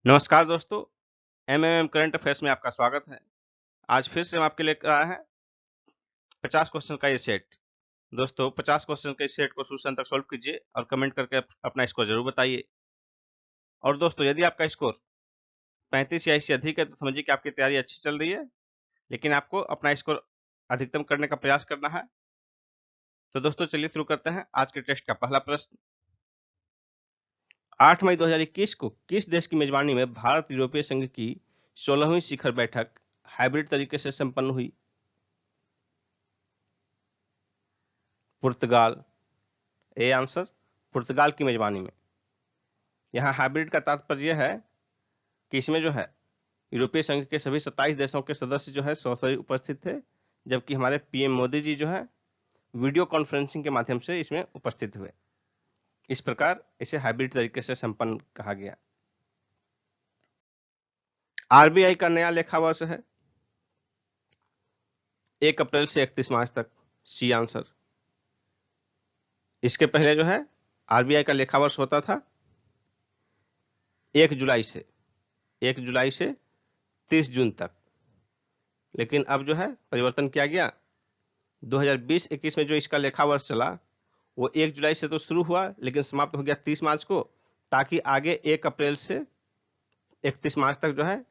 नमस्कार दोस्तों, MMM current affairs में आपका स्वागत है। आज फिर से हम आपके लेकर आए हैं 50 क्वेश्चन का ये सेट। दोस्तों 50 क्वेश्चन के इस सेट को शुरू से अंत तक सॉल्व कीजिए और कमेंट करके अपना स्कोर जरूर बताइए। और दोस्तों यदि आपका स्कोर 35 या इससे अधिक है तो समझिए कि आपकी तैयारी अच्छी चल रही है, लेकिन आपको अपना स्कोर अधिकतम करने का प्रयास करना है। तो दोस्तों चलिए शुरू करते हैं आज के टेस्ट का पहला प्रश्न। 8 मई 2021 को किस देश की मेजबानी में भारत यूरोपीय संघ की 16वीं शिखर बैठक हाइब्रिड तरीके से संपन्न हुई? पुर्तगाल। ए आंसर पुर्तगाल की मेजबानी में। यहाँ हाइब्रिड का तात्पर्य है कि इसमें जो है यूरोपीय संघ के सभी 27 देशों के सदस्य जो है सही उपस्थित थे, जबकि हमारे पीएम मोदी जी जो है वीडियो कॉन्फ्रेंसिंग के माध्यम से इसमें उपस्थित हुए। इस प्रकार इसे हाइब्रिड तरीके से संपन्न कहा गया। आरबीआई का नया लेखा वर्ष है 1 अप्रैल से 31 मार्च तक। C answer. इसके पहले जो है आरबीआई का लेखा वर्ष होता था 1 जुलाई से 30 जून तक, लेकिन अब जो है परिवर्तन किया गया। 2020-21 में जो इसका लेखा वर्ष चला वो 1 जुलाई से तो शुरू हुआ लेकिन समाप्त हो गया 30 मार्च को, ताकि आगे 1 अप्रैल से 31 मार्च तक जो है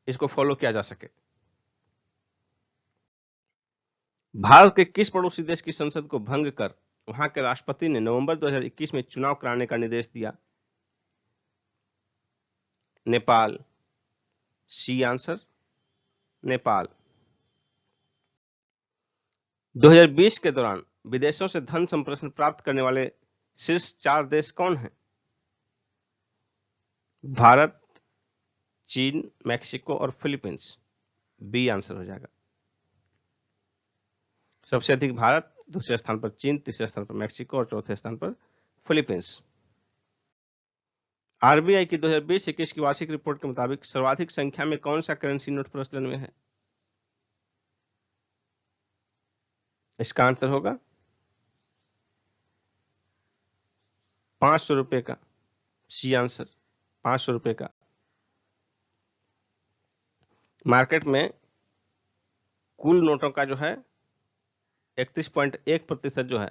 इसको फॉलो किया जा सके। भारत के किस पड़ोसी देश की संसद को भंग कर वहां के राष्ट्रपति ने नवंबर 2021 में चुनाव कराने का निर्देश दिया? नेपाल। C answer Nepal. 2020 के दौरान विदेशों से धन संप्रेषण प्राप्त करने वाले शीर्ष 4 देश कौन हैं? भारत, चीन, मैक्सिको और फिलीपींस। बी आंसर हो जाएगा। सबसे अधिक भारत, दूसरे स्थान पर चीन, तीसरे स्थान पर मैक्सिको और चौथे स्थान पर फिलीपींस। आरबीआई की 2020-21 की वार्षिक रिपोर्ट के मुताबिक सर्वाधिक संख्या में कौन सा करेंसी नोट प्रचलन में है? इसका आंसर होगा 500 रुपए का। सी आंसर 500 रुपए का। मार्केट में कुल नोटों का जो है 31.1% जो है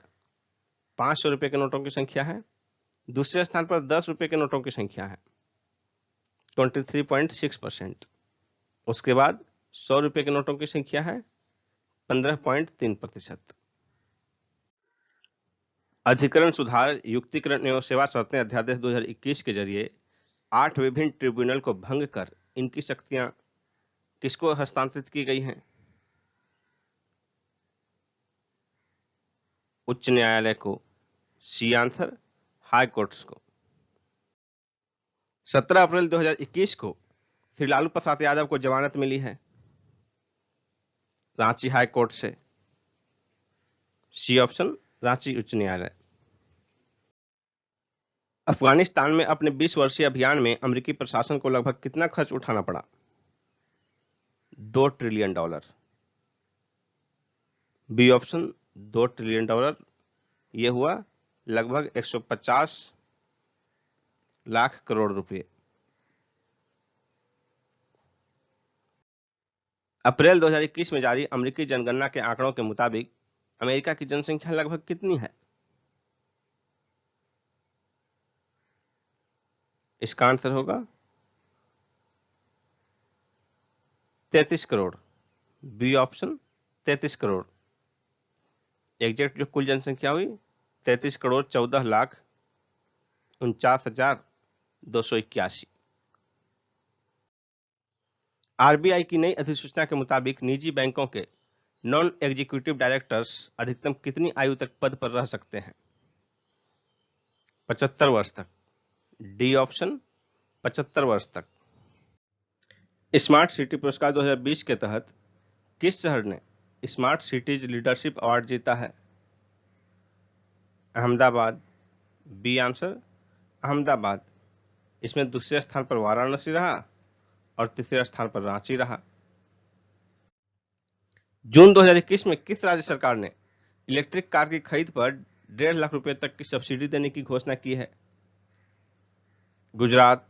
500 रुपए के नोटों की संख्या है। दूसरे स्थान पर 10 रुपए के नोटों की संख्या है 23.6%। उसके बाद 100 रुपए के नोटों की संख्या है 15.3%। अधिकरण सुधार, युक्तिकरण एवं सेवा शर्तें अध्यादेश 2021 के जरिए 8 विभिन्न ट्रिब्यूनल को भंग कर इनकी शक्तियां किसको हस्तांतरित की गई हैं? उच्च न्यायालय को। सी आंसर हाई कोर्ट्स को। 17 अप्रैल 2021 को श्री लालू प्रसाद यादव को जमानत मिली है रांची हाई कोर्ट से। सी ऑप्शन रांची उच्च न्यायालय। अफगानिस्तान में अपने 20 वर्षीय अभियान में अमेरिकी प्रशासन को लगभग कितना खर्च उठाना पड़ा? $2 ट्रिलियन। B option $2 trillion. यह हुआ लगभग 150 लाख करोड़ रुपए। अप्रैल 2021 में जारी अमेरिकी जनगणना के आंकड़ों के मुताबिक अमेरिका की जनसंख्या लगभग कितनी है? इसका आंसर होगा 33 crore. B option 33 crore. Exact जो कुल जनसंख्या हुई 33 करोड़ 14 लाख 49,281। आरबीआई की नई अधिसूचना के मुताबिक निजी बैंकों के नॉन एग्जीक्यूटिव डायरेक्टर्स अधिकतम कितनी आयु तक पद पर रह सकते हैं? 75 वर्ष तक। डी ऑप्शन 75 वर्ष तक। स्मार्ट सिटी पुरस्कार 2020 के तहत किस शहर ने स्मार्ट सिटीज लीडरशिप अवार्ड जीता है? अहमदाबाद। B answer Ahmedabad. इसमें दूसरे स्थान पर वाराणसी रहा और तीसरे स्थान पर रांची रहा। जून 2021 में किस राज्य सरकार ने इलेक्ट्रिक कार की खरीद पर 1.5 लाख रुपए तक की सब्सिडी देने की घोषणा की है? Gujarat,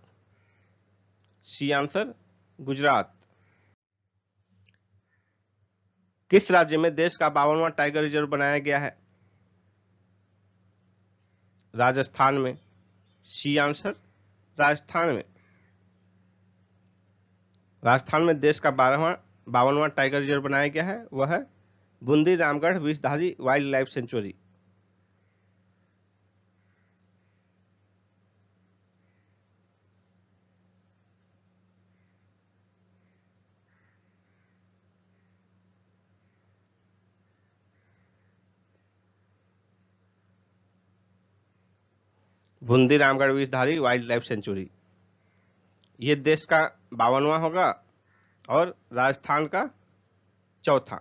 C answer Gujarat. किस राज्य में देश का 52वां टाइगर रिजर्व बनाया गया है? राजस्थान में। सी आंसर राजस्थान में। राजस्थान में देश का 52वां टाइगर रिजर्व बनाया गया है, वह है Bundi Ramgarh Vishdhari wild life sanctuary. Bundi Ramgarh Vishdhari wild life sanctuary ये देश का 52वां होगा और राजस्थान का चौथा।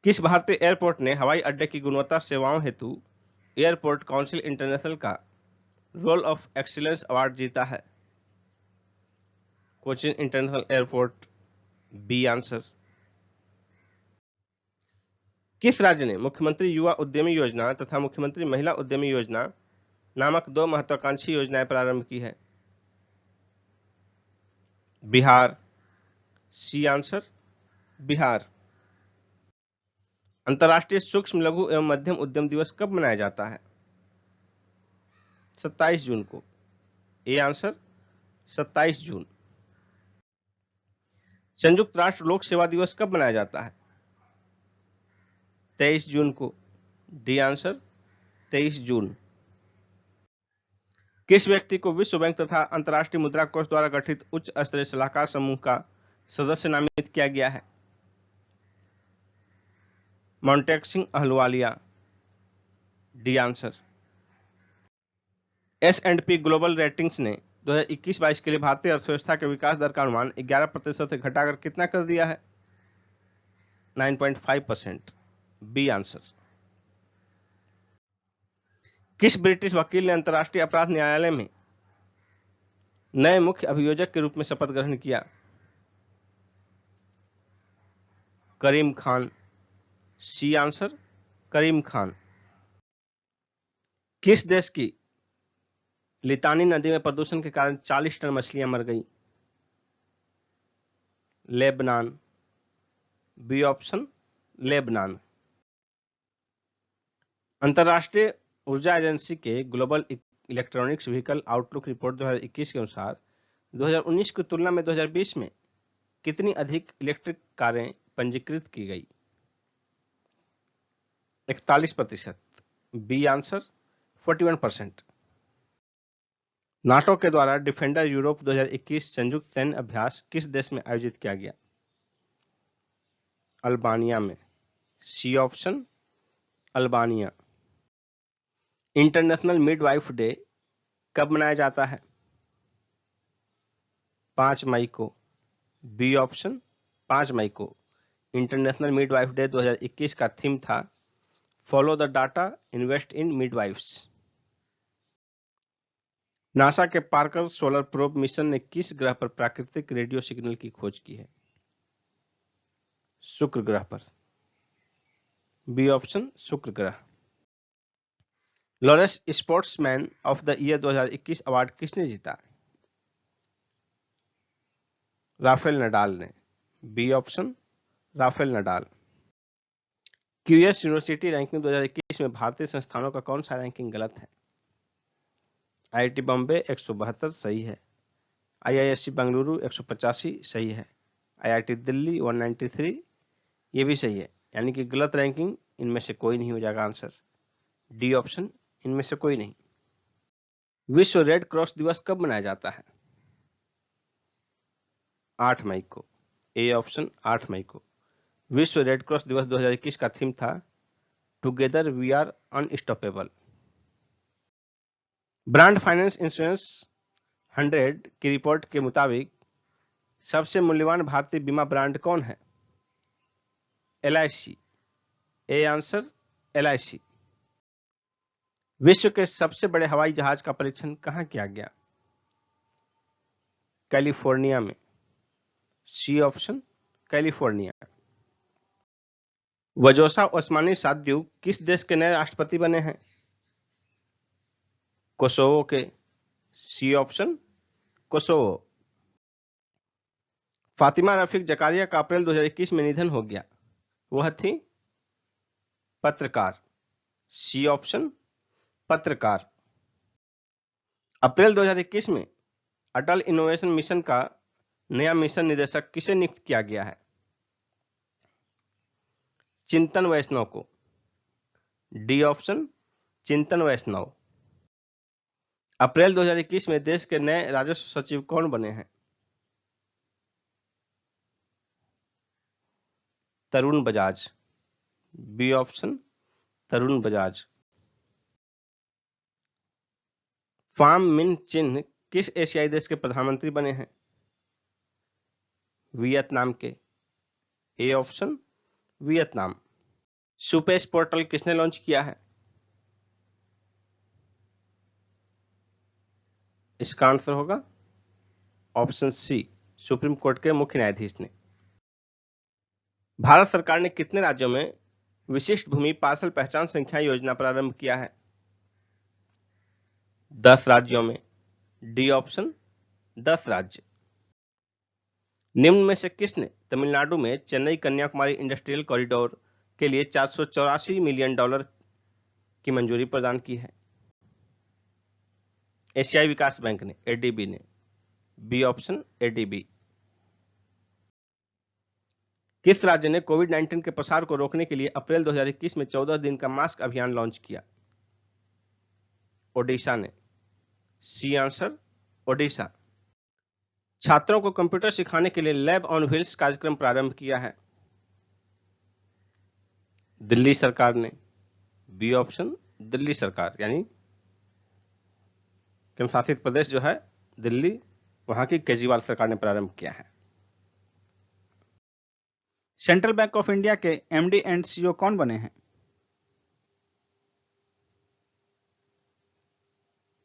किस भारतीय एयरपोर्ट ने हवाई अड्डे की गुणवत्ता सेवाओं हेतु एयरपोर्ट काउंसिल इंटरनेशनल का रोल ऑफ एक्सीलेंस अवार्ड जीता है? Cochin international airport. B answer. किस राज्य ने मुख्यमंत्री युवा उद्यमी योजना तथा मुख्यमंत्री महिला उद्यमी योजना नामक 2 महत्वाकांक्षी योजनाएं प्रारंभ की है? बिहार। C answer Bihar. अंतर्राष्ट्रीय सूक्ष्म लघु एवं मध्यम उद्यम दिवस कब मनाया जाता है? 27 जून को। ए आंसर 27 जून। संयुक्त राष्ट्र लोक सेवा दिवस कब मनाया जाता है? 23 जून को। डी आंसर 23 जून। किस व्यक्ति को विश्व बैंक तथा अंतर्राष्ट्रीय मुद्रा कोष द्वारा गठित उच्च स्तरीय सलाहकार समूह का सदस्य नामित किया गया है? Montek Singh Ahluwalia. D answer. S&P global ratings ने 2021-22 के लिए भारतीय अर्थव्यवस्था के विकास दर का अनुमान 11% से घटाकर कितना कर दिया है? 9.5%। B answer. किस ब्रिटिश वकील ने अंतर्राष्ट्रीय अपराध न्यायालय में नए मुख्य अभियोजक के रूप में शपथ ग्रहण किया? करीम खान। सी आंसर करीम खान। किस देश की लितानी नदी में प्रदूषण के कारण 40 टन मछलियां मर गईं? लेबनान। B option Lebanon. अंतर्राष्ट्रीय ऊर्जा एजेंसी के global electronics vehicle outlook report 2021 के अनुसार 2019 की तुलना में 2020 में कितनी अधिक इलेक्ट्रिक कारें पंजीकृत की गई? 41%। B answer 41%। नाटो के द्वारा डिफेंडर यूरोप 2021 संयुक्त सैन्य अभ्यास किस देश में आयोजित किया गया? अल्बानिया में। C option Albania. International midwife day कब मनाया जाता है? 5 मई को। बी ऑप्शन 5 मई को। इंटरनेशनल मिडवाइफ डे 2021 का थीम था follow the data invest in midwives. NASA के पार्कर सोलर प्रोब मिशन ने किस ग्रह पर प्राकृतिक रेडियो सिग्नल की खोज की है? शुक्र ग्रह पर। बी ऑप्शन शुक्र ग्रह। Laurence sportsman of the year 2021 award किसने जीता? राफेल नडाल ने। B option Rafael Nadal. QS university ranking 2021 में भारतीय संस्थानों का कौन सा रैंकिंग गलत है? आईआईटी बॉम्बे 172 सही है। आईआईएससी बेंगलुरु 185 सही है। आईआईटी दिल्ली 193 ये भी सही है, यानी कि गलत रैंकिंग इनमें से कोई नहीं हो जाएगा आंसर। डी ऑप्शन इनमें से कोई नहीं। विश्व रेड क्रॉस दिवस कब मनाया जाता है? 8 मई को। ए ऑप्शन 8 मई को। विश्व रेड क्रॉस दिवस 2021 का थीम था together we are unstoppable. Brand finance insurance 100 की रिपोर्ट के मुताबिक सबसे मूल्यवान भारतीय बीमा ब्रांड कौन है? LIC। A answer LIC। विश्व के सबसे बड़े हवाई जहाज का परीक्षण कहां किया गया? कैलिफोर्निया में। C option California. वजोसा ओस्मानी साद्यू किस देश के नए राष्ट्रपति बने हैं? कोसोवो के। C option Kosovo. Fatima Rafiq Zakaria का अप्रैल 2021 में निधन हो गया। वह थी पत्रकार। सी ऑप्शन पत्रकार। अप्रैल 2021 में अटल इनोवेशन मिशन का नया मिशन निदेशक किसे नियुक्त किया गया है? चिंतन वैष्णव को। डी ऑप्शन चिंतन वैष्णव। अप्रैल 2021 में देश के नए राजस्व सचिव कौन बने हैं? Tarun Bajaj. B option Tarun Bajaj. Form मिन चिन्ह किस एशियाई देश के प्रधानमंत्री बने हैं? वियतनाम के। A option Vietnam. SUPACE portal किसने लॉन्च किया है? इसका आंसर होगा ऑप्शन सी, सुप्रीम कोर्ट के मुख्य न्यायाधीश ने। भारत सरकार ने कितने राज्यों में विशिष्ट भूमि पार्सल पहचान संख्या योजना प्रारंभ किया है? 10 राज्यों में। डी ऑप्शन 10 राज्य। निम्न में से किसने तमिलनाडु में चेन्नई कन्याकुमारी इंडस्ट्रियल कॉरिडोर के लिए $484 मिलियन की मंजूरी प्रदान की है? एशियाई विकास बैंक ने, एडीबी ने। B option ADB. किस राज्य ने कोविड-19 के प्रसार को रोकने के लिए अप्रैल 2021 में 14 दिन का मास्क अभियान लॉन्च किया? ओडिशा ने। C answer Odisha. छात्रों को कंप्यूटर सिखाने के लिए लैब ऑन व्हील्स कार्यक्रम प्रारंभ किया है? दिल्ली सरकार ने। बी ऑप्शन दिल्ली सरकार, यानी केंद्र शासित प्रदेश जो है दिल्ली, वहां की केजरीवाल सरकार ने प्रारंभ किया है। सेंट्रल बैंक ऑफ इंडिया के एमडी एंड सीईओ कौन बने हैं?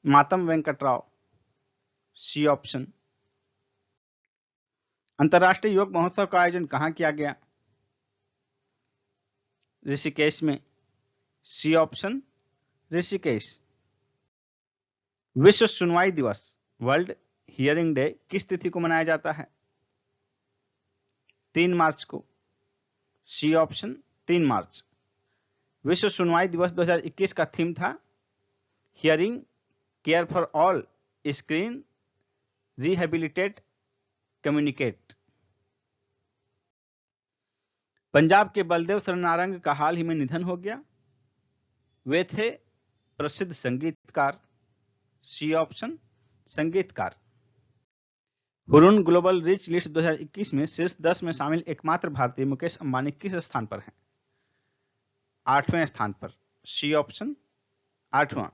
मातम वेंकटराव। C option. अंतर्राष्ट्रीय योग महोत्सव का आयोजन कहां किया गया? ऋषिकेश में। C option Rishikesh. विश्व सुनवाई दिवस, वर्ल्ड हियरिंग डे, किस तिथि को मनाया जाता है? 3 मार्च को। सी ऑप्शन 3 मार्च। विश्व सुनवाई दिवस 2021 का थीम था hearing care for all, screen, rehabilitate, communicate. Punjab के बलदेव सरनारंग का हाल ही में निधन हो गया। वे थे प्रसिद्ध संगीतकार। सी ऑप्शन संगीतकार। हुरुन ग्लोबल रिच लिस्ट 2021 में शीर्ष 10 में शामिल एकमात्र भारतीय मुकेश अंबानी किस स्थान पर हैं? 8वें स्थान पर। सी ऑप्शन 8वां।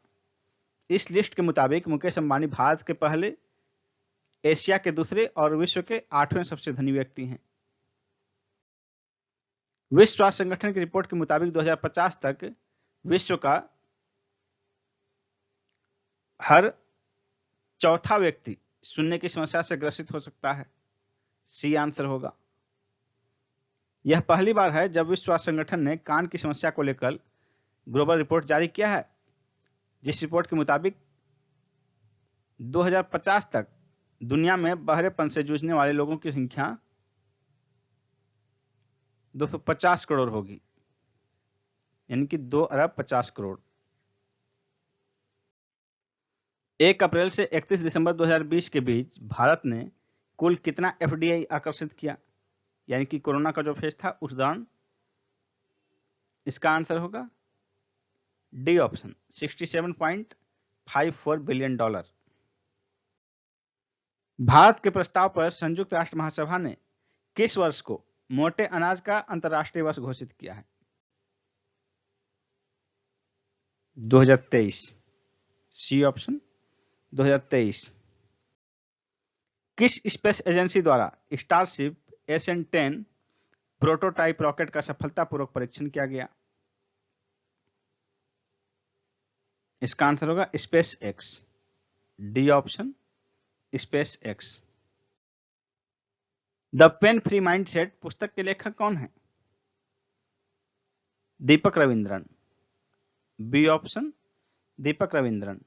इस लिस्ट के मुताबिक मुकेश अंबानी भारत के पहले, एशिया के दूसरे और विश्व के 8वें सबसे धनी व्यक्ति हैं। विश्व स्वास्थ्य संगठन की रिपोर्ट के मुताबिक 2050 तक विश्व का हर चौथा व्यक्ति सुनने की समस्या से ग्रसित हो सकता है। सी आंसर होगा। यह पहली बार है जब विश्व स्वास्थ्य संगठन ने कान की समस्या को लेकर ग्लोबल रिपोर्ट जारी किया है, जिस रिपोर्ट के मुताबिक 2050 तक दुनिया में बहरेपन से जूझने वाले लोगों की संख्या 250 करोड़ होगी, यानी कि 2 अरब 50 करोड़। 1 अप्रैल से 31 दिसंबर 2020 के बीच भारत ने कुल कितना एफडीआई आकर्षित किया, यानी कि कोरोना का जो फेज था उस दौरान? इसका आंसर होगा डी ऑप्शन, $67.54 बिलियन। भारत के प्रस्ताव पर संयुक्त राष्ट्र महासभा ने किस वर्ष को मोटे अनाज का अंतर्राष्ट्रीय वर्ष घोषित किया है? 2023। C option 2023। किस स्पेस एजेंसी द्वारा स्टारशिप SN10 प्रोटोटाइप रॉकेट का सफलतापूर्वक परीक्षण किया गया? इसका आंसर होगा SpaceX. D option SpaceX. The pain free mindset पुस्तक के लेखक कौन है? दीपक रविंद्रन। B option Deepak Ravindran.